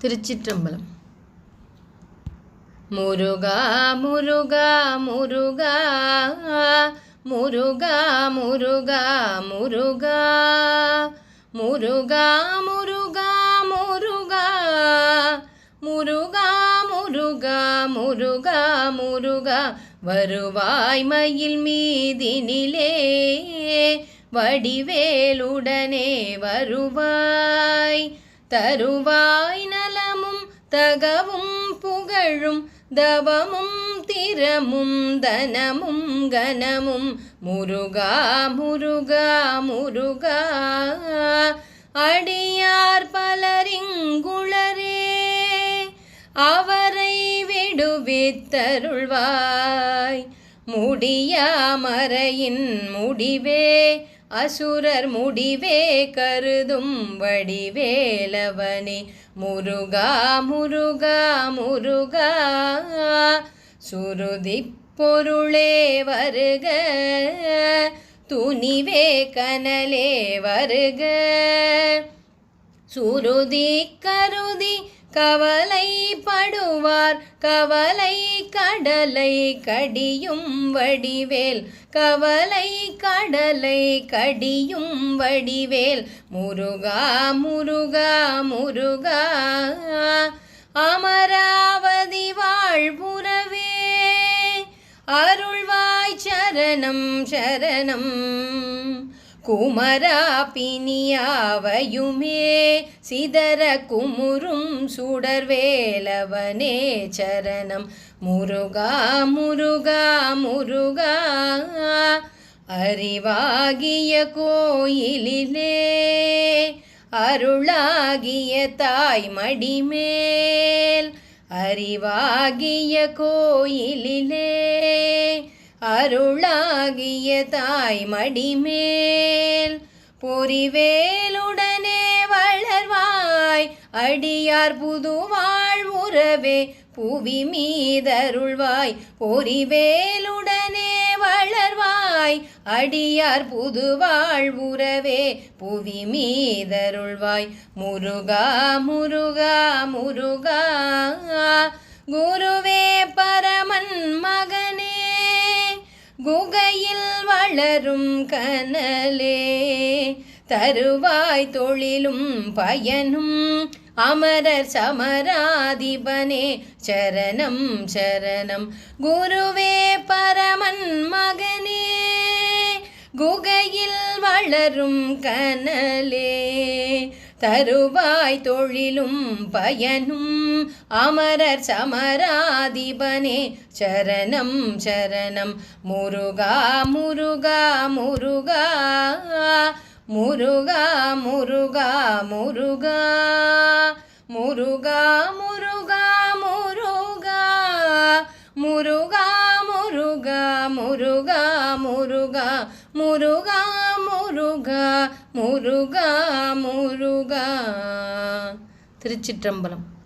திருச்சிற்றம்பலம். முருகா முருகா முருகா முருகா முருகா முருகா முருகா முருகா முருகா முருகா முருகா முருகா முருகா வருவாய் மயில் மீதினிலே வடிவேலுடனே வருவாய் தருவாய் நலமும் தகவும் புகழும் தவமும் திறமும் தனமும் கனமும் முருகா முருகா முருகா அடியார் பலரிங்குளரே அவரை விடுவித்தருள்வாய் முடியாமறையின் முடிவே அசுரர் முடிவே கருதும் வடிவேலவனே முருகா முருகா முருகா சுருதி பொருளே வருக துணிவே கனலே வருக சுருதி கருதி கவலை படுவார் கவலை கடலை கடியும் வடிவேல் கவலை கடலை கடியும் வடிவேல் முருகா முருகா முருகா அமராவதி வாழ்புறவே அருள்வாய் சரணம் சரணம் குமரா பிணியாவையுமே சிதற குமுறும் சுடர்வேலவனே சரணம் முருகா முருகா முருகா அறிவாகிய கோயிலிலே அருளாகிய தாய் மடிமேல் அறிவாகிய கோயிலிலே அருளாகிய தாய் மடிமேல் பொறிவேலுடனே வளர்வாய் அடியார் புதுவாழ் உறவே புவி மீதருள்வாய் பொறிவேலுடனே வளர்வாய் அடியார் புதுவாழ் உறவே புவி மீதருள்வாய் முருகா முருகா முருகா குருவே பரமன் மகனே குகையில் வளரும் கனலே தருவாய் தொழிலும் பயனும் அமரர் சமராதிபனே சரணம் சரணம் குருவே பரமன் மகனே குகையில் வளரும் கனலே தருவாய் தொழிலும் பயனும் அமரர் சமராதிபனே சரணம் சரணம் முருகா முருகா முருகா முருகா முருகா முருகா முருகா முருகா முருகா முருகா முருகா முருகா முருகா முருகா முருகா முருகா முருகா. திருச்சிற்றம்பலம்.